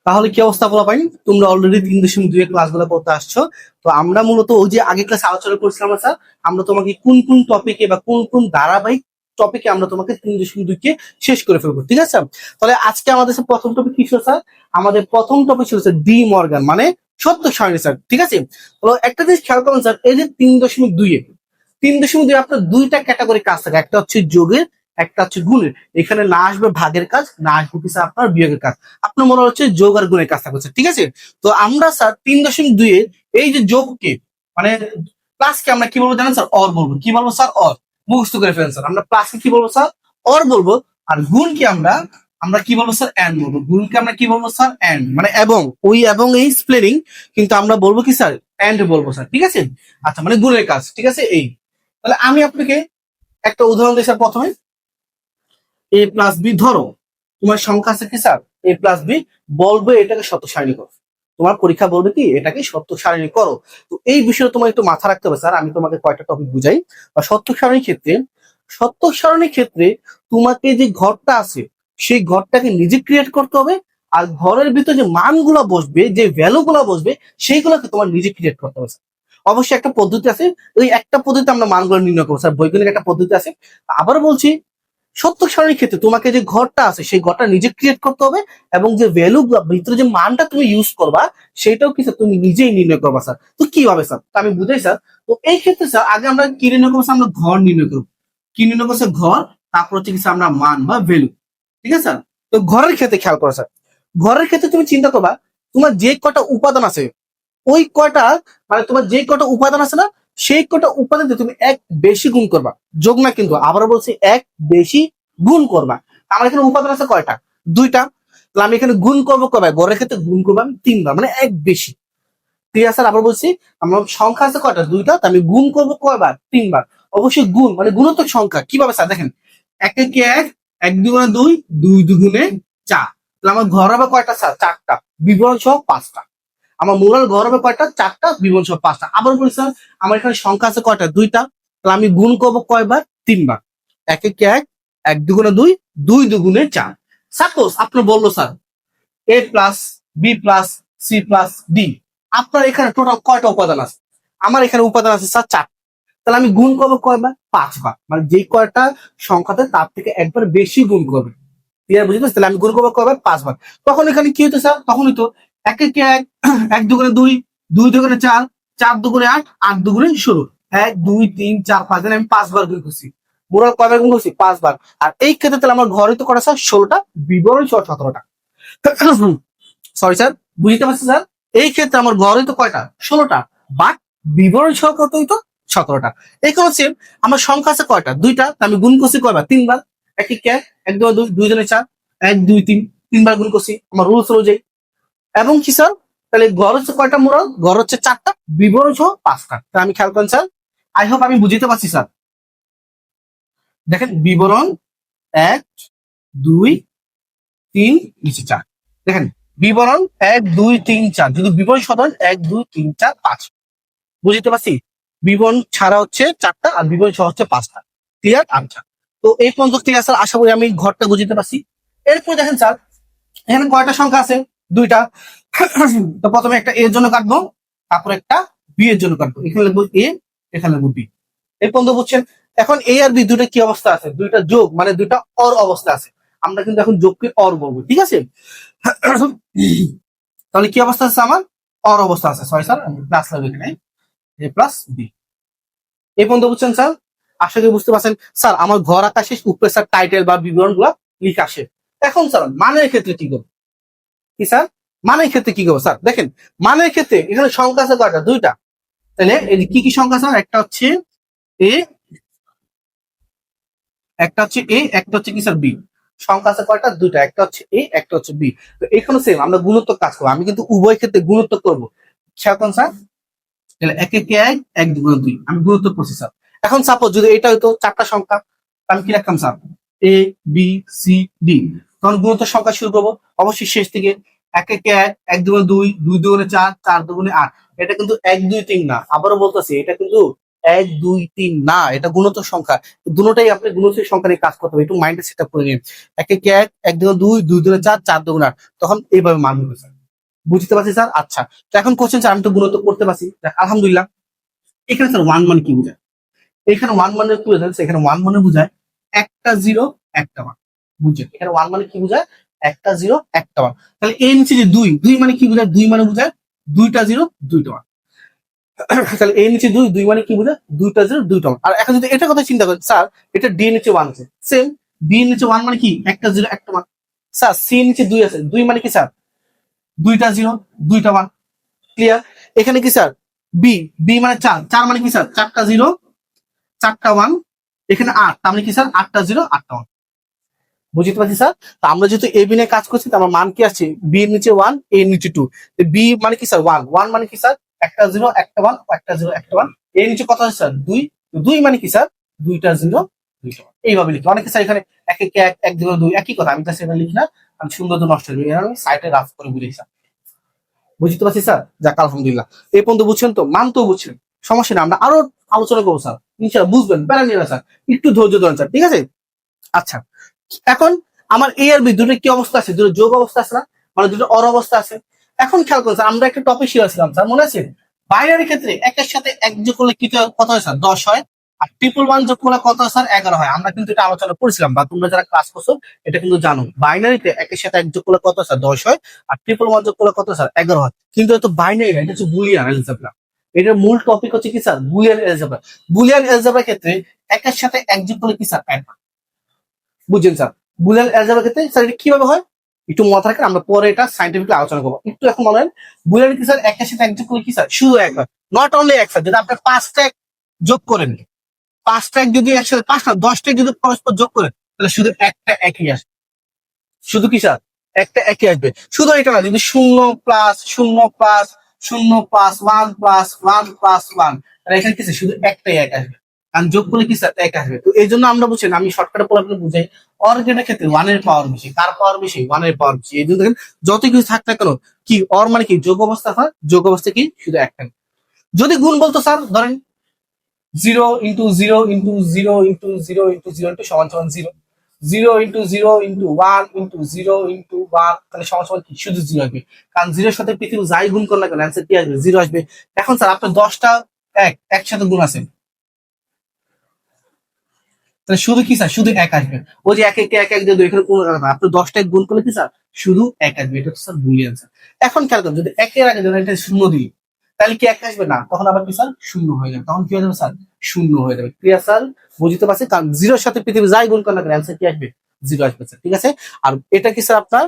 তাহলে কি অবস্থা বলা পাই? তোমরা অলরেডি 3.2 এর ক্লাসগুলো করতে আসছো। তো আমরা মূলত ওই যে আগে ক্লাসে আলোচনা করছিলাম স্যার, আমরা তোমাকে কোন কোন টপিকে বা কোন কোন ধারাবাহিক টপিকে আমরা তোমাকে 3.2 কে শেষ করে ফেলবো, ঠিক আছে? তাহলে আজকে আমাদের প্রথম টপিক কি ছিল স্যার? আমাদের প্রথম টপিক ছিল স্যার ডি মর্গান, মানে সত্য সারণী স্যার, ঠিক আছে? তো একটা জিনিস খেয়াল করুন স্যার, এই যে 3.2 আপনার দুইটা ক্যাটাগরি কাজ থাকে, একটা হচ্ছে যোগের, একটা হচ্ছে গুণের। এখানে না আসবে ভাগের কাজ, না আসবে কিছু আপনার বিয়োগের কাজ। আপনার মনে হচ্ছে যোগ আর গুণের কাজটা করছে, ঠিক আছে? তো আমরা স্যার 3.2 এর এই যে যোগকে, মানে প্লাসকে আমরা কি বলবো জানেন স্যার? অর বলবো। কি বলবো স্যার? অর। মুখস্থ করে ফেলেন স্যার। আমরা প্লাসকে কি বলবো স্যার? অর বলবো। আর গুণকে আমরা আমরা কি বলবো স্যার? এন্ড বলবো। গুণকে আমরা কি বলবো স্যার? এন্ড, মানে এবং। ওই এবং এই স্প্লেনিং, কিন্তু আমরা বলবো কি স্যার? এন্ড বলবো স্যার, ঠিক আছে? আচ্ছা, মানে গুণের কাজ, ঠিক আছে? এই তাহলে আমি আপনাকে একটা উদাহরণ দিই স্যার। প্রথমে এ প্লাস বি, ধরো তোমার সংখ্যা আছে কি স্যার? এ প্লাস বি, বলবে এটাকে সত্য সারণী করো। তোমার পরীক্ষা বলবে কি এটাকে সত্য সারণী করো। তো এই বিষয়ে তোমার একটু মাথা রাখতে হবে স্যার। আমি তোমাকে কয়টা টপিক বুঝাই। বা সত্য সারণীর ক্ষেত্রে তোমাকে যে ঘরটা আছে সেই ঘরটাকে নিজে ক্রিয়েট করতে হবে। আর ঘরের ভিতরে যে মানগুলো বসবে, যে ভ্যালু গুলা বসবে, সেইগুলোকে তোমার নিজে ক্রিয়েট করতে হবে স্যার। অবশ্যই একটা পদ্ধতি আছে, ওই একটা পদ্ধতিতে আমরা মানগুলো নির্ণয় করবো স্যার। বৈজ্ঞানিক একটা পদ্ধতি আছে। আবার বলছি, সত্য সারণীর ক্ষেত্রে তোমাকে যে ঘরটা আছে সেই ঘরটা নিজে ক্রিয়েট করতে হবে, এবং যে ভ্যালু ভিতরে যে মানটা তুমি ইউজ করবা সেটাও কি স্যার তুমি নিজেই নির্ণয় করবা স্যার। তো কিভাবে স্যার? তো আমি বুঝাই স্যার। তো এই ক্ষেত্রে স্যার আগে আমরা কি নির্ণয় করবো স্যার? আমরা ঘর নির্ণয় করবো। কি নির্ণয় করবো স্যার? ঘর। তারপর হচ্ছে কি স্যার? আমরা মান বা ভ্যালু, ঠিক আছে স্যার? তো ঘরের ক্ষেত্রে খেয়াল করো স্যার। ঘরের ক্ষেত্রে তুমি চিন্তা করবা, তোমার যে কটা উপাদান আছে ওই কয়টা, মানে তোমার যে কটা উপাদান আছে না, সেই কটা উপাদান দিয়ে তুমি এক বেশি গুণ করবা। যোগ না কিন্তু, আবার বলছি এক বেশি গুণ করবা। আমার এখানে উপাদান আছে কয়টা? দুইটা। তাহলে আমি এখানে গুণ করবো কয়বার? গড়ের ক্ষেত্রে গুণ করবো আমি তিনবার, মানে এক বেশি। ঠিক আছে স্যার? আবার বলছি, আমার সংখ্যা আছে কয়টা? দুইটা। তো আমি গুণ করবো কয়বার? তিনবার। অবশ্যই গুণ মানে গুণোত্তর সংখ্যা। কিভাবে স্যার? দেখেন, এক একে এক, এক দুগুণে দুই, দুই দুগুণে চার। তাহলে আমার ঘর হবে কয়টা স্যার? চারটা। বিবরণ সহ পাঁচটা। আমার মোরাল ঘর হবে কয়টা? চারটা। বিবরণ সহ পাঁচটা। আবার বলি স্যার, আমার এখানে সংখ্যা আছে কয়টা? দুইটা। তাহলে আমি গুণ করবো কয়বার? তিনবার। এক একে এক, এক দুগুণে দুই, দুই দুগুণে চার। সাপোজ আপনার বললো sir A plus B plus C plus D, আপনার এখানে টোটাল কয়টা উপাদান আছে? আমার এখানে উপাদান আছে স্যার চার। তাহলে আমি গুণ করবো কয়বার? পাঁচবার। মানে যে কয়টা সংখ্যাতে তার থেকে একবার বেশি গুণ করবে। ক্লিয়ার? বুঝতে পারছি? তাহলে আমি গুণ করবো কয়বার? পাঁচবার। তখন এখানে কি হতো স্যার? তখন হতো এক একে এক, এক দুগুণে দুই, দুই দুগুণে চার, চার দুগুণে আট, আট দুগুণে 16। এক দুই তিন চার পাঁচ, আমি পাঁচবার গুণ করছি। মোরাল কয়বার গুণ করছি? পাঁচবার। আর এই ক্ষেত্রে তাহলে আমার ঘরে তো করা স্যার 16টা, বিবরণ সহ 17টা। সরি স্যার, বুঝতে পারছি স্যার? এই ক্ষেত্রে আমার ঘরে তো কয়টা? 16টা। বাট বিবরণ সহ কত হইতো? 17টা। এখানে হচ্ছে আমার সংখ্যা আছে কয়টা? দুইটা। আমি গুণ করছি কয়বার? তিনবার। এক এক এক, এক দুই দুই, দুই জনে চার, এক দুই তিন, তিনবার গুণ করছি আমার রুলস অনুযায়ী। এবং কি স্যার? তাহলে ঘর হচ্ছে কয়টা মোরাল? ঘর হচ্ছে চারটা, বিবরণ সহ পাঁচটা। তা আমি খেয়াল করেন স্যার, আই হোপ আমি বুঝতে পারছি স্যার। দেখেন, বিবরণ এক দুই তিন, নিচে চার। দেখেন, বিবরণ এক দুই তিন চার, যদি বিবরণ সাধারণ এক দুই তিন চার পাঁচ। বুঝতে পারছি? বিবরণ ছাড়া হচ্ছে চারটা, আর বিবরণ সহ হচ্ছে পাঁচটা। ক্লিয়ার? আচ্ছা, তো এই পর্যন্ত ক্লিয়ার স্যার? আশা করি আমি ঘরটা বুঝতে পারছি। এরপর দেখেন স্যার, এখানে কয়টা সংখ্যা আছে? দুইটা। তো প্রথমে একটা এর জন্য কাটবো, তারপর একটা বি এর জন্য কাটবো। এখানে লিখবো এ, এখানে লিখবো বি। এই পর্যন্ত বুঝছেন? এখন এ আর বি দুইটা কি অবস্থা আছে? দুইটা যোগ, মানে দুইটা অর অবস্থা আছে। আমরা কিন্তু এখন যোগকে অর বলবো, ঠিক আছে? তাহলে কি অবস্থা আছে আমার? অর অবস্থা আছে। সরি স্যার, আমি প্লাস লাগবে এখানে, এ প্লাস বি। এই পর্যন্ত বুঝছেন স্যার? আশা করি বুঝতে পারছেন। স্যার আমার ঘর আঁকা শেষ, উপরে স্যার টাইটেল বা বিবরণ গুলা লিখে আসে। এখন স্যার মানের ক্ষেত্রে কি করবো? কি স্যার? মানের ক্ষেত্রে কি করবো স্যার? দেখেন, মানের ক্ষেত্রে এখানে সংখ্যা আছে কয়টা? দুইটা। তাহলে কি কি সংখ্যা স্যার? একটা হচ্ছে এ, একটা হচ্ছে এ, একটা হচ্ছে কি স্যার? বি। সংখ্যা আছে কয়টা? দুইটা। একটা হচ্ছে এ, একটা হচ্ছে বি। তো এখানে সেম আমরা গুণোত্তর কাজ করবো। আমি কিন্তু উভয় ক্ষেত্রে গুণোত্তর করবো। খেয়াল করুন স্যার, তাহলে এক একে এক, এক দুগুণে দুই, আমি গুণোত্তর করছি স্যার। এখন সাপোজ যদি এটা হইতো চারটা সংখ্যা, আমি কি রাখতাম sir? A B C D. তখন গুণোত্তর সংখ্যা শুরু করবো অবশ্যই শেষ থেকে। এক একে এক, এক দুগুণে দুই, দুই দুগুণে চার, চার দুগুণে আট। এটা কিন্তু এক দুই তিন না, আবারও বলতেছি, এটা কিন্তু এক দুই তিন না, এটা গুণোত্তর সংখ্যা। দুটোটাই আপনি গুণোত্তর সংখ্যা নিয়ে কাজ করতে হবে। একটু মাইন্ডে সেট আপ করে নিন। এক একে এক, এক দুগুণে দুই, দুই দুগুণে চার, চার দুগুণে আট। তখন এইভাবে মান হবে স্যার। বুঝতে পারছি স্যার। আচ্ছা, তো এখন কোশ্চেন স্যার আমি তো গুণিত করতে পারছি, আলহামদুলিল্লাহ। এখানে স্যার ওয়ান মানে কি বোঝায়? এখানে ওয়ান মানে কি বোঝায়? এখানে ওয়ান মানে বোঝায় একটা জিরো একটা ওয়ান। বুঝছেন? এখানে ওয়ান মানে কি বোঝায়? একটা জিরো একটা ওয়ান। তাহলে এর নিচে যে দুই, দুই মানে কি বোঝায়? দুই মানে বোঝায় দুইটা জিরো দুইটা ওয়ান। তাহলে এর নিচে দুই, দুই মানে কি বোঝায়? দুইটা জিরো দুইটা ওয়ান। আর এখন যদি এটা কথা চিন্তা করেন স্যার, এটা ডি এর নিচে ওয়ান আছে, সেম বি এর নিচে ওয়ান মানে কি? একটা জিরো একটা ওয়ান। স্যার সি এর নিচে দুই আছে, দুই মানে কি স্যার? দুইটা জিরো দুইটা ওয়ান। ক্লিয়ার? এখানে কি স্যার? বি, বি মানে চার, চার মানে কি স্যার? চারটা জিরো চারটা ওয়ান। এখানে আট, তার মানে কি স্যার? আটটা জিরো আটটা ওয়ান। বুঝতে পারছি স্যার। তো আমরা যেহেতু এ বি নিয়ে কাজ করছি, তো আমার মান কি আসছে? বি এর নিচে ওয়ান, এ এর নিচে টু। বি মানে কি স্যার? ওয়ান, ওয়ান মানে কি স্যার? একটা জিরো একটা ওয়ান, একটা জিরো একটা ওয়ান। এর নিচে কত আছে স্যার? দুই, দুই মানে কি স্যার? দুইটা জিরো দুইটা ওয়ান। এইভাবে লিখি। অনেকে স্যার এখানে এক এক এক এক জিরো দুই একই কথা, আমি তো সেটা লিখি না, আমি সুন্দর নষ্ট হয়ে যাবে, আমি সাইটে রাফ করে বুঝি স্যার। বুঝতে পারছি স্যার। যাক আলহামদুলিল্লাহ, এই পর্যন্ত বুঝছেন তো? মান তো বুঝছেন, সমস্যা না, আমরা আরো আলোচনা করবো স্যার, ইনশাআল্লাহ বুঝবেন, প্যারা নিয়ে না স্যার, একটু ধৈর্য ধরেন স্যার, ঠিক আছে? আচ্ছা, এখন আমার এ আর বি দুটো কি অবস্থা আছে? দুটো যোগ অবস্থা আছে না, মানে দুটো অর অবস্থা আছে। এখন খেয়াল করুন স্যার, আমরা একটা টপিক শিখেছিলাম স্যার, মনে আছে? বাইনারি ক্ষেত্রে একের সাথে এক যোগ করলে কি কত হয় স্যার? 10 হয়। আর ট্রিপল ওয়ান যোগ করলে কত হয় স্যার? 11 হয়। আমরা কিন্তু এটা আলোচনা করেছিলাম, বা তোমরা যারা ক্লাস করছো এটা কিন্তু জানো, বাইনারিতে একের সাথে এক যোগ করলে কত হয় স্যার? 10 হয়। আর ট্রিপল ওয়ান যোগ করলে কত স্যার? 11 হয়। কিন্তু এটা বাইনারি না, এটা হচ্ছে বুলিয়ান এলজেব্রা। এটার মূল টপিক হচ্ছে কি স্যার? Boolean algebra. বুলিয়ান এলজেব্রার ক্ষেত্রে একের সাথে এক যোগ করলে কি স্যার? 1। বুঝছেন স্যার? বুলিয়ান অ্যালজেব্রার ক্ষেত্রে স্যার এটা কিভাবে হয় একটু মাথা রাখেন, আমরা পরে এটা সাইন্টিফিকলি আলোচনা করবো। একটু এখন বলেন, বুলিয়ান কি স্যার একের সাথে এক যোগ করে কি স্যার? শুধু এক হয়, নট অনলি এক স্যার। যদি আপনি পাঁচটা এক যোগ করেন, পাঁচটা এক যদি একসাথে, পাঁচটা 10টা এক যদি পরস্পর যোগ করেন, তাহলে শুধু একটা একই আসবে। শুধু কি স্যার? একটা একই আসবে। শুধু এটা না, যদি শূন্য প্লাস শূন্য প্লাস শূন্য plus one plus one plus one, তাহলে এখানে কি স্যার? শুধু একটাই এক আসবে। কারণ যোগ করলে কি স্যার? এক আসবে। তো এই জন্য আমরা বুঝছেন, আমি শর্টকাটে পড়ে আপনাকে বুঝাই, অর্গেনের ক্ষেত্রে ওয়ানের পাওয়ার বেশি। কার পাওয়ার বেশি? ওয়ানের পাওয়ার বেশি। এই জন্য দেখেন, যত কিছু থাক না কেন, কি অর মানে কি? যোগ অবস্থা হয়, যোগ অবস্থা কি? শুধু একটা। যদি গুণ বলতো স্যার, ধরেন zero into zero into zero into zero into zero into সমান সমান zero, zero into zero into one into zero into one, তাহলে সমান সমান কি? শুধু জিরো আসবে। কারণ জিরোর সাথে পৃথিবী যাই গুণ করলে কেন, অ্যান্সার কি আসবে? জিরো আসবে। এখন স্যার আপনার 10টা এক একসাথে গুণ আছে, তাহলে শুধু কি স্যার? শুধু এক আসবে। ওই যে এক এক এক এক দিয়ে এখানে কোনো কথা না, আপনি 10টা গুণ করলে কি স্যার? শুধু এক আসবে। এটা হচ্ছে স্যার বুলিয়ান স্যার। এখন খেয়াল করেন, যদি একের আগে ধরেন এটা শূন্য দিই, তাহলে কি এক আসবে না? তখন আবার কি স্যার? শূন্য হয়ে যাবে। তখন কি হয়ে যাবে স্যার? শূন্য হয়ে যাবে। Clear sir? বুঝতে পারছি? কারণ জিরোর সাথে পৃথিবী যাই গুণ করলে অ্যান্সার কি আসবে? জিরো আসবে স্যার, ঠিক আছে? আর এটা কি স্যার আপনার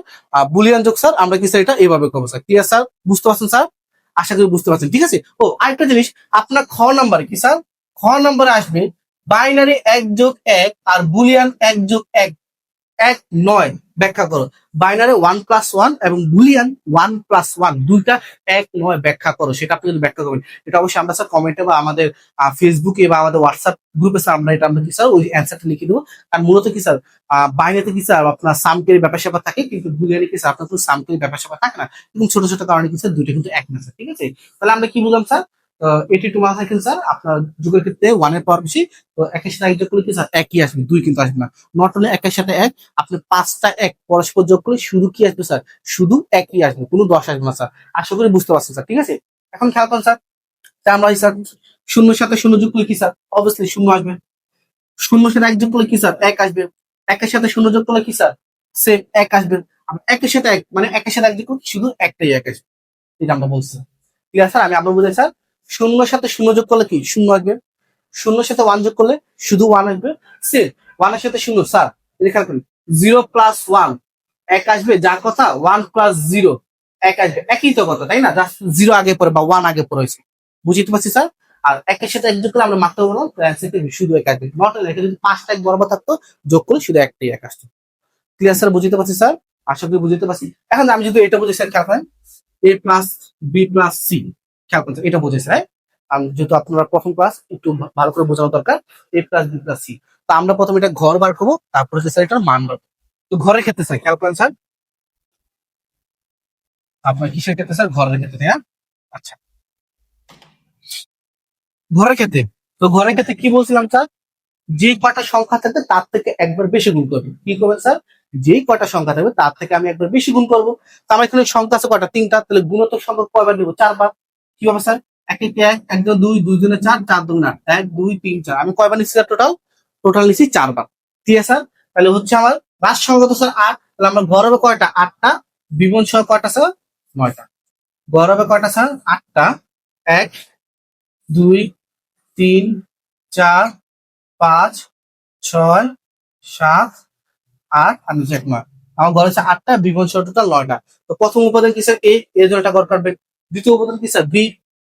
বুলিয়ান যোগ স্যার, আমরা কি স্যার এটা এইভাবে করবো স্যার। Clear sir? বুঝতে পারছেন স্যার? আশা করি বুঝতে পারছেন, ঠিক আছে? ও আরেকটা জিনিস, আপনার খ নাম্বারে কি স্যার? খ নাম্বারে আসবে বাইনারি এক যোগ এক আর বুলিয়ান এক যোগ এক, এক নয়। ব্যাখ্যা করো। বাইনারি ওয়ান প্লাস ওয়ান এবং বুলিয়ান ওয়ান প্লাস ওয়ান, দুইটা এক নয় ব্যাখ্যা করো। সেটা আপনি যদি ব্যাখ্যা করবেন, এটা অবশ্যই আমরা স্যার কমেন্টে বা আমাদের ফেসবুকে বা আমাদের হোয়াটসঅ্যাপ গ্রুপে স্যার আমরা এটা আমরা কি স্যার ওই অ্যান্সারটা লিখে দেবো। আর মূলত কি স্যার, বাইনারিতে কি স্যার আপনার সামকের ব্যাপার স্যাপার থাকে, কিন্তু বুলিয়ানে কি স্যার আপনার তো সামকের ব্যাপার স্যাপার থাকে না, এবং ছোট ছোট কারণে কি স্যার দুইটা কিন্তু এক না স্যার, ঠিক আছে? তাহলে আমরা কি বললাম স্যার? এটি টু মাস থাকেন স্যার, আপনার যুগের ক্ষেত্রে ওয়ানের পাওয়ার বেশি। তো একের সাথে এক যোগ করলে কি স্যার? একই আসবে, দুই কিন্তু আসবে না। নট অনলি একের সাথে এক, আপনি পাঁচটা এক পরস্পর যোগ করলে শুধু কি আসবে স্যার? শুধু একই আসবে, কোনো 10 আসবে না স্যার। আশা করি বুঝতে পারছেন স্যার, ঠিক আছে? এখন খেয়াল করুন স্যার, তা আমরা স্যার শূন্যর সাথে শূন্য যোগ করলে কি স্যার? অবশ্যই শূন্য আসবে। শূন্যর সাথে এক যোগ করলে কি স্যার? এক আসবে। একের সাথে শূন্য যোগ করলে কি স্যার? সে এক আসবে। আবার একের সাথে এক, মানে একের সাথে এক যোগ করলে শুধু একটাই এক আসবে। এটা আমরা বলছি। ঠিক আছে স্যার? আমি আপনার বুঝাই স্যার, শূন্যর সাথে শূন্য যোগ করলে কি? শূন্য আসবে। শূন্যর সাথে ওয়ান যোগ করলে শুধু ওয়ান আসবে। সে ওয়ানের সাথে শূন্য স্যার, লেখা করি, জিরো প্লাস ওয়ান এক আসবে, যার কথা ওয়ান প্লাস জিরো এক আসবে, একই তো কথা, তাই না? জাস্ট জিরো আগে পরে বা ওয়ান আগে পরে হয়েছে। বুঝতে পারছি স্যার? আর একের সাথে এক যোগ করলে আমরা মাত্র বললাম শুধু এক আসবে। নট এখানে যদি পাঁচটা এক বরাবর থাকতো, যোগ করলে শুধু একটাই এক আসতো। Clear sir? বুঝতে পারছি স্যার? আশা করি বুঝতে পারছি। এখন আমি যদি এটা বুঝি স্যার, খেয়াল করেন, এ প্লাস বি প্লাস সি, খেয়াল করছেন এটা বুঝেছে, রাইট? যেহেতু আপনারা প্রথম ক্লাস, একটু ভালো করে বোঝানো দরকার। এ প্লাস বি প্লাস সি, তো আমরা প্রথমে এটা ঘর বার করবো, তারপরে হচ্ছে স্যার এটার মান বার করবো। তো ঘরের ক্ষেত্রে স্যার খেয়াল করেন স্যার, আপনার কিসের ক্ষেত্রে স্যার? ঘরের ক্ষেত্রে, তাই না? আচ্ছা, ঘরের ক্ষেত্রে, তো ঘরের ক্ষেত্রে কি বলছিলাম স্যার? যে কয়টা সংখ্যা থাকে তার থেকে একবার বেশি গুণ করবেন। কি করবেন স্যার? যেই কয়টা সংখ্যা থাকবে তার থেকে আমি একবার বেশি গুণ করবো। তো আমার এখানে সংখ্যা আছে কয়টা, 3টা, তাহলে গুণোত্তর সংখ্যা কয়বার নেবো, 4বার। কি হবে স্যার, এক একে এক, এক দুই দুই, দুই দুনে চার, চার দুগুণে আট, 1 2 3 4, আমি কয়বার নিচ্ছি স্যার, টোটাল নিচ্ছি 4বার। ঠিক আছে স্যার, তাহলে হচ্ছে আমার লাস্ট সংখ্যা তো স্যার 8, তাহলে আমার ঘর হবে কয়টা, 8টা, বিবন সংখ্যা কয়টা স্যার, 9টা। ঘর হবে কয়টা স্যার, 8টা, 1 2 3 4 5 6 7 8 আর নিচে 9। আমার ঘর হচ্ছে 8টা, বিবন সংখ্যা টোটাল 9টা। তো প্রথম উপাদান কি স্যার, এ, এর জন্য একটা ঘর কাটবেন। দ্বিতীয় উপাদান কি স্যার, বি,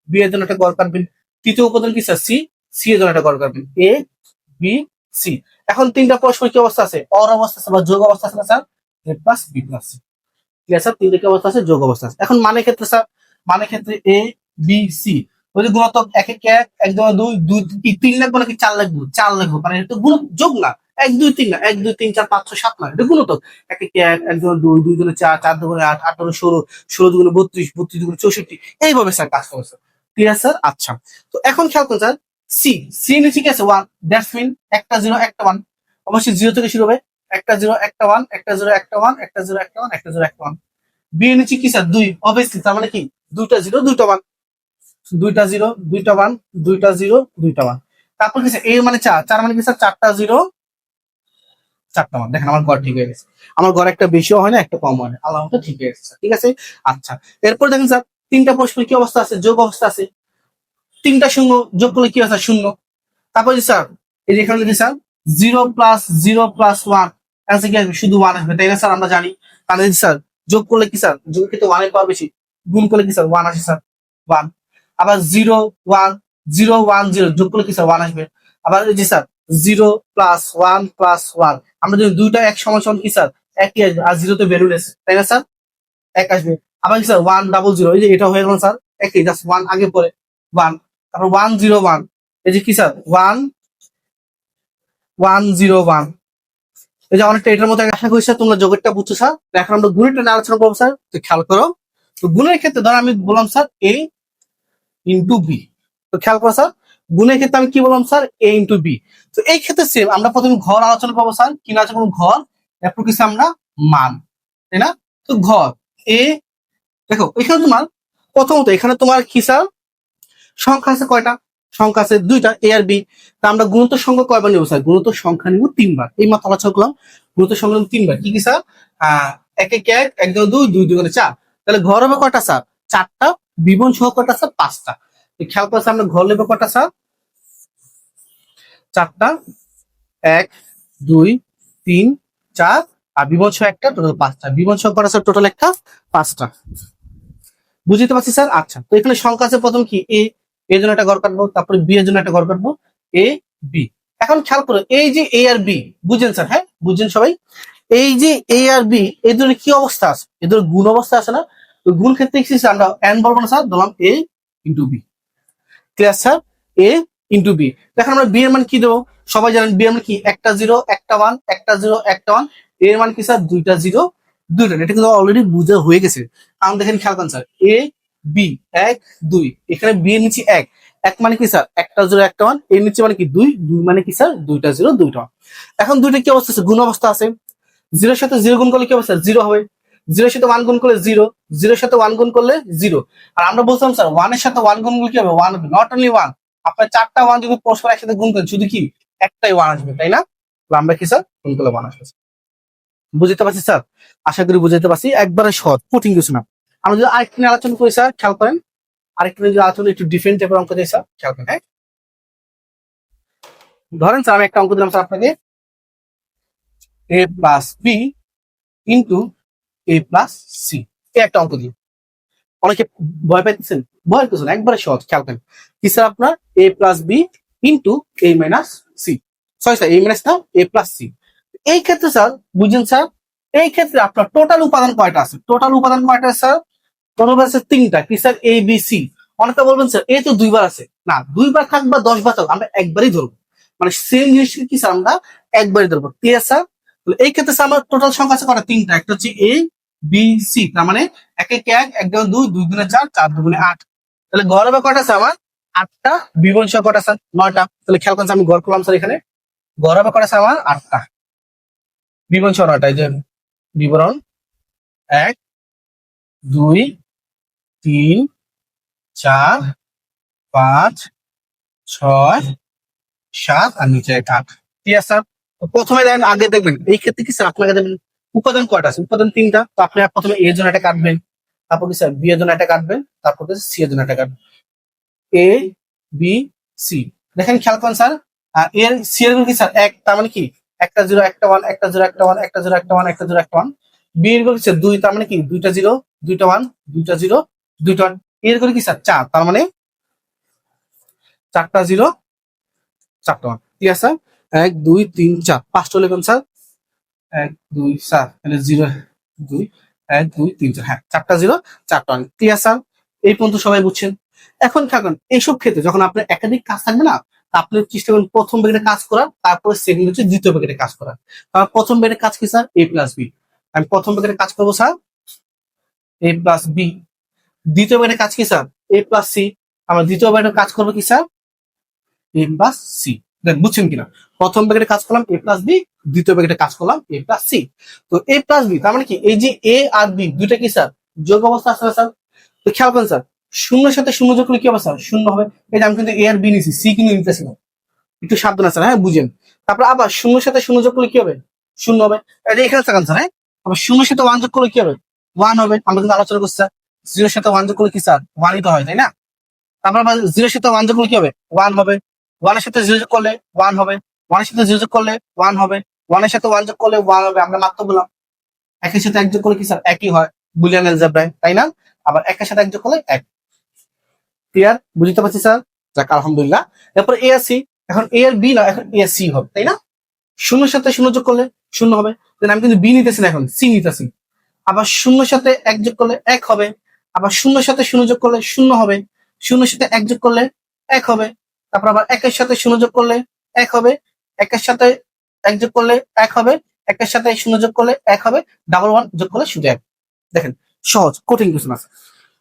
বি এর জন্য একটা ঘর কাটবেন। তৃতীয় উপাদান কি স্যার, সি, সি এর জন্য একটা ঘর কাটবেন। A B C. এখন তিনটা পরস্পর কি অবস্থা আছে, অর অবস্থা আছে বা যোগ অবস্থা আছে না sir, A plus B plus C. ঠিক আছে স্যার, তিনটা কি অবস্থা আছে, যোগ অবস্থা আছে। এখন মানে ক্ষেত্রে স্যার, মানে ক্ষেত্রে এ বি সি, ওই যে গুণাত্মক এক এক এক, এক দুই দুই, দুই কি 3 লাগবে নাকি 4 লাগবে, 4 লাগবে, মানে এটা গুণ যোগ না, 1 2 3 না, 1 2 3 4 5 6 7 না, এটা গুণাত্মক। এক এক এক, এক দুই দুই, দুই দুগুণে 4, 4 দুগুণে 8, 8 দুগুণে 16, 16 দুগুণে 32, 32 দুগুণে 64, এইভাবে স্যার কাজ করে স্যার। ঠিক আছে স্যার, আচ্ছা। তো এখন খেয়াল করুন স্যার, সি, সি নিচে কি আছে 1, দ্যাটস মিন একটা 0 একটা 1, অবশ্যই 0 থেকে শুরু হবে, একটা 0 একটা 1, একটা 0 একটা 1, একটা 0 একটা 1, একটা 0 একটা 1। বি এর নিচে কি স্যার 2, অবভিয়াসলি, তার মানে কি দুইটা 0 দুইটা 1, দুইটা 0 দুইটা 1, দুইটা 0 দুইটা 1। তারপর কি স্যার, এ মানে 4, 4 মানে কি স্যার, চারটা 0 চারটা 1। দেখেন আমার ঘর ঠিক হয়ে গেছে, আমার ঘর একটা বেশিও হয় না একটা কম হয় না, আল্লাহ মতো ঠিক হয়ে গেছে। ঠিক আছে, আচ্ছা। এরপর দেখেন স্যার, তিনটা পরস্পর কি অবস্থা আছে, যোগ অবস্থা আছে। তিনটা শূন্য যোগ করলে কি আছে, শূন্য। তারপর যে স্যার, এই যে এখানে যদি স্যার 0 + 0 + 1, অ্যান্সার কি আসবে, শুধু 1 আসবে, তাই না স্যার, আমরা জানি। তাহলে স্যার যোগ করলে কি স্যার, যোগের ক্ষেত্রে 1 এর পাওয়ার বেশি, গুণ করলে কি স্যার 1 আসে স্যার, 1। আবার 0 1 0 1 0 যোগ করলে কি স্যার 1 আসবে। আবার এই যে স্যার 0 + 1 + 1, আমরা যদি দুইটা এক সমান সমান কি স্যার, একই আসবে, আর 0 তো ভ্যালুলেস, তাই না স্যার, এক আসবে। আবার কি স্যার 1 0 0, এই যে এটা হয়ে গেল স্যার একই, জাস্ট 1 আগে পরে 1। তারপর 1 0 1, এই যে কি স্যার 1 1 0 1, এই যে অনেকটা এটার মতো, আশা করি স্যার তোমরা যোগেরটা বুঝছো স্যার। তো এখন আমরা গুণেরটা নিয়ে আলোচনা করবো স্যার, তো খেয়াল করো। তো গুণের ক্ষেত্রে ধর আমি বললাম স্যার এ ইন্টু বি, তো খেয়াল করো স্যার, গুণের ক্ষেত্রে আমি কি বললাম স্যার, এ ইন্টু বি। তো এই ক্ষেত্রে সেম, আমরা প্রথমে ঘর আলোচনা করবো স্যার, কি না আছে কোনো ঘর, এরপর কিছু আমরা মান, তাই না। তো ঘর এ, দেখো এখানে তোমার প্রথমত এখানে তোমার কি স্যার, সংখ্যা আছে কয়টা, সংখ্যা আছে দুইটা, এ আর বি। তা আমরা গুণোত্তর সংখ্যা কয়বার নেবো স্যার, গুণোত্তর সংখ্যা নিব 3বার। এই মাত্র আলোচনা করলাম, গুণোত্তর সংখ্যা নিব 3বার। কি কি স্যার, এক এক এক, এক দুই দুই, দুই দুগুণে 4, তাহলে ঘর হবে কয়টা স্যার, 4টা, বিবন সহ কয়টা স্যার, 5টা। খেয়াল করছে, আমরা ঘর নেবো কয়টা স্যার, 4টা, 1 2 3 4, আর বিবন সহ একটা, টোটাল 5টা। বিবন সহ কয়টা স্যার, টোটাল একটা 5টা। বুঝতে পারছি স্যার, আচ্ছা। তো এখানে সংখ্যা আছে প্রথম কি এ, এর জন্য একটা ঘর কাটবো, তারপরে বি এর জন্য একটা ঘর কাটবো, এ বি। এখন খেয়াল করো, এই যে এ আর বি, বুঝছেন স্যার, হ্যাঁ বুঝছেন সবাই। এই যে এ আর বি, এদের কি অবস্থা আছে, এদের গুণ অবস্থা আছে না। তো গুণ ক্ষেত্রে কি স্যার, আমরা এন বলবো না স্যার, ধরলাম এ ইন্টু বি। ক্লিয়ার স্যার, এ ইন্টু বি। এখন আমরা বি এর মান কি দেবো, সবাই জানেন বি এর মান কি, একটা 0 একটা 1, একটা 0 একটা 1, এর মান কি স্যার, দুইটা 0 দুইটা। এটা কিন্তু অলরেডি বুঝা হয়ে গেছে। কারণ দেখেন খেয়াল করেন স্যার, এ বি 1 2, এখানে বি এর নিচে 1, 1 মানে কি স্যার, একটা 0 একটা 1, এর নিচে মানে কি 2, 2 মানে কি স্যার, দুইটা 0 দুইটা 1। এখন দুইটা কি অবস্থা আছে, গুণ অবস্থা আছে। 0 এর সাথে 0 গুণ করলে কি হবে স্যার, 0 হবে। 0 এর সাথে 1 গুণ করলে 0, 0 এর সাথে 1 গুণ করলে 0। আর আমরা বলছিলাম স্যার 1 এর সাথে 1 গুণ করলে কি হবে, 1 হবে, নট অনলি 1। আপনার 4টা 1 যদি পরস্পর একসাথে গুণ করেন, শুধু কি একটাই 1 আসবে, তাই না। তো আমরা কি স্যার, গুণ করলে 1 আসবে। বুঝতে পারছি স্যার, আশা করি বুঝতে পারছি, একবারে সহজ, কঠিন কিছু না। আমরা যদি আরেকটা নিয়ে আলোচনা করি স্যার, খেয়াল করেন, আরেকটা যদি আলোচনা একটু ডিফারেন্ট টাইপের অঙ্ক দিই স্যার, খেয়াল করেন, হ্যাঁ। ধরেন স্যার আমি একটা অঙ্ক দিলাম স্যার আপনাকে, এ প্লাস বি ইন্টু এ প্লাস সি, এই একটা অঙ্ক দিই। অনেকে ভয় পাইতেছেন, ভয়ের কিছু না, একবারে সহজ, খেয়াল করেন। কি স্যার, আপনার এ প্লাস বি ইন্টু এ মাইনাস সি, সরি স্যার এ মাইনাস না এ প্লাস সি। এই ক্ষেত্রে স্যার বুঝছেন স্যার, এই ক্ষেত্রে আপনার টোটাল উপাদান কয়টা আছে, টোটাল উপাদান কয়টা স্যার, টোটাল আছে 3টা। কি স্যার, এ বি সি। অনেকে বলবেন স্যার এ তো 2বার আছে, না 2বার থাক বা 10বার থাক, আমরা একবারই ধরবো, মানে সেম জিনিসকে কি স্যার আমরা একবারই ধরবো। ক্লিয়ার স্যার, এই ক্ষেত্রে স্যার আমার টোটাল সংখ্যা আছে কয়টা, 3টা। একটা হচ্ছে এ বি সি, তার মানে এক এক এক, এক দুই দুই, দুই দুগুণে 4, 4 দুগুণে 8। তাহলে গড় হবে কয়টা স্যার আমার, 8টা। বিবন সংখ্যা কয়টা স্যার, 9টা। তাহলে খেয়াল করেন আমি গড় করলাম স্যার, এখানে গড় হবে কয়টা স্যার আমার, 8টা। বিবন সংখ্যা 9টা, এই যে বিবরণ 1 2 3 4 5 6 7 আর নিচে 8। ঠিক আছে স্যার? তো প্রথমে দেখেন, আগে দেখবেন এই ক্ষেত্রে কি স্যার আপনাকে দেখবেন উপাদান কয়টা আছে? উপাদান 3টা। তো আপনি প্রথমে এর জন্য একটা কাটবেন, তারপর কি স্যার বি এর জন্য একটা কাটবেন, তারপর কি সি এর জন্য একটা কাটবেন। এ বি সি, দেখেন খেয়াল করেন স্যার। আর এর সি এর গুলো কি স্যার 1, তার মানে কি একটা 0 একটা 1, একটা 0 একটা 1, একটা 0 একটা 1, একটা 0 একটা 1। বি এর গুলো কি স্যার 2, তার মানে কি দুইটা 0 দুইটা 1, দুইটা 0 দুইটা 1। এর গুলো কি স্যার 4, তার মানে চারটা 0 চারটা 1। ঠিক আছে স্যার? 1 2 3 4, পাঁচটা লিখুন স্যার। 1 2 স্যার তাহলে 0 2 1 2 3 4, হ্যাঁ চারটা 0 চারটা 1। ঠিক আছে স্যার? এই পর্যন্ত সবাই বুঝছেন। এখন থাকুন এইসব ক্ষেত্রে যখন আপনার একাধিক কাজ থাকবে না, আপনি চেষ্টা করুন প্রথম ব্র্যাকেটে কাজ করার, তারপরে সেকেন্ড হচ্ছে দ্বিতীয় ব্র্যাকেটে কাজ করার। কারণ প্রথম ব্র্যাকেটে কাজ কি স্যার? a plus B. আমি প্রথম ব্র্যাকেটে কাজ করবো স্যার a প্লাস বি। দ্বিতীয় ব্র্যাকেটে কাজ কি স্যার? a plus C. আমরা দ্বিতীয় ব্র্যাকেটে কাজ করবো কি স্যার? a plus C. দেখ বুঝছেন কিনা? প্রথম ব্র্যাকেটে কাজ করলাম a প্লাস বি, দ্বিতীয় ব্র্যাকেটে কাজ করলাম a প্লাস সি। তো a প্লাস বি তার মানে কি এই যে a আর b দুইটা কি স্যার যোগ অবস্থা আছে না স্যার? তো খেয়াল করেন স্যার, শূন্যের সাথে শূন্য যোগ করলে কি হবে স্যার? শূন্য হবে। এই যে আমি কিন্তু এ আর বি নিছি, সি কিন্তু নিতেছি না, একটু সাবধান আছে, হ্যাঁ বুঝেন। তারপর আবার শূন্যের সাথে শূন্য যোগ করলে কি হবে? শূন্য হবে। এই যে এখানে থাকেন স্যার, হ্যাঁ আবার শূন্যের সাথে 1 যোগ করলে কি হবে? 1 হবে। আমরা কিন্তু আলোচনা করছি স্যার, 0 এর সাথে 1 যোগ করলে কি স্যার 1ই তো হয়, তাই না? তারপর আবার 0 এর সাথে 1 যোগ করলে কি হবে? 1 হবে। 1 এর সাথে 0 যোগ করলে 1 হবে। 1 এর সাথে 0 যোগ করলে 1 হবে। 1 এর সাথে 1 যোগ করলে 1 হবে। আমরা মাত্র বললাম একের সাথে 1 যোগ করলে কি স্যার একই হয়, বুলিয়ান অ্যালজেব্রায়, তাই না? আবার একের সাথে 1 যোগ করলে 1। ক্লিয়ার? বুঝতে পারছি স্যার? যাক আলহামদুলিল্লাহ। এরপর এ আর সি, এখন এ আর বি না, এখন এ আর সি হবে, তাই না? শূন্যের সাথে শূন্য যোগ করলে শূন্য হবে। আমি কিন্তু বি নিতেছি না, এখন সি নিতেছি। আবার শূন্যের সাথে 1 যোগ করলে 1 হবে। আবার শূন্যের সাথে শূন্য যোগ করলে শূন্য হবে। শূন্যের সাথে 1 যোগ করলে 1 হবে। তারপর আবার 1 এর সাথে শূন্য যোগ করলে 1 হবে। 1 এর সাথে 1 যোগ করলে 1 হবে। 1 এর সাথে শূন্য যোগ করলে 1 হবে। ডাবল 1 যোগ করলে শুধু 1। দেখেন সহজ, কঠিন কিছু না।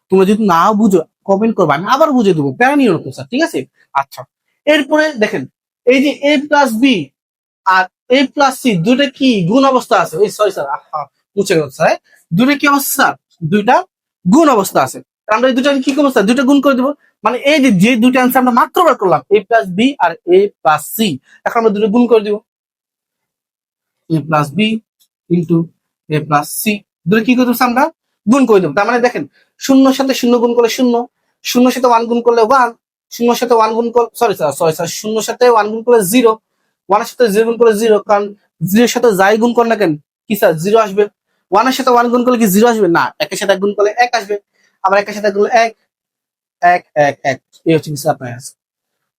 তোমরা যদি না বুঝো কমেন্ট করবে, আমি আবার বুঝে দেবো, প্যারা নিয়ে রাখো স্যার, ঠিক আছে? আচ্ছা, এরপরে দেখেন এই যে এ প্লাস বি আর এ প্লাস সি দুইটা কি গুণ অবস্থা আছে? এই সরি স্যার, মুছে গেল স্যার। দুইটা কি অবস্থা স্যার? দুইটা গুণ অবস্থা আছে। আমরা এই দুইটা কি করবো স্যার? দুইটা গুণ করে দিব। মানে এই যে যে দুইটা অ্যান্সার আমরা মাত্র বার করলাম এ প্লাস বি আর এ প্লাস সি, এখন আমরা দুটো গুণ করে দিব। এ প্লাস বি ইন্টু এ প্লাস সি, দুটো কি করতে আমরা গুণ করে দেবো। তার মানে দেখেন শূন্যর সাথে শূন্য গুণ করলে শূন্য, শূন্যর সাথে 1 গুণ করলে 1, শূন্যর সাথে 1 গুণ করলে সরি স্যার শূন্যর সাথে 1 গুণ করলে 0, 1 এর সাথে 0 গুণ করলে 0, কারণ 0 এর সাথে যাই গুণ কর না কেন কি স্যার 0 আসবে। 1 এর সাথে 1 গুণ করলে কি 0 আসবে না, 1 এর সাথে 1 গুণ করলে 1 আসবে। আবার 1 এর সাথে গুণ 1 1 1 1, এই হচ্ছে কি স্যার আপনার answer।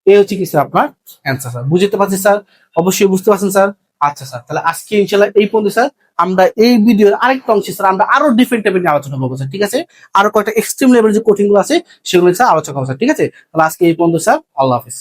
এই হচ্ছে কি স্যার আপনার অ্যান্সার স্যার। বুঝতে পারছি স্যার? অবশ্যই বুঝতে পারছেন স্যার। আচ্ছা স্যার, তাহলে আজকে ইনশাআল্লাহ এই পর্যন্ত স্যার। আমরা এই ভিডিওর আরেকটা অংশে স্যার আমরা আরো ডিফারেন্ট টাইপের নিয়ে আলোচনা করবো স্যার, ঠিক আছে? আরো কয়েকটা এক্সট্রিম লেভেল যে কোচিং গুলো আছে সেগুলো স্যার আলোচনা করবো স্যার, ঠিক আছে? তাহলে আজকে এই পর্যন্ত স্যার, আল্লাহ হাফিজ।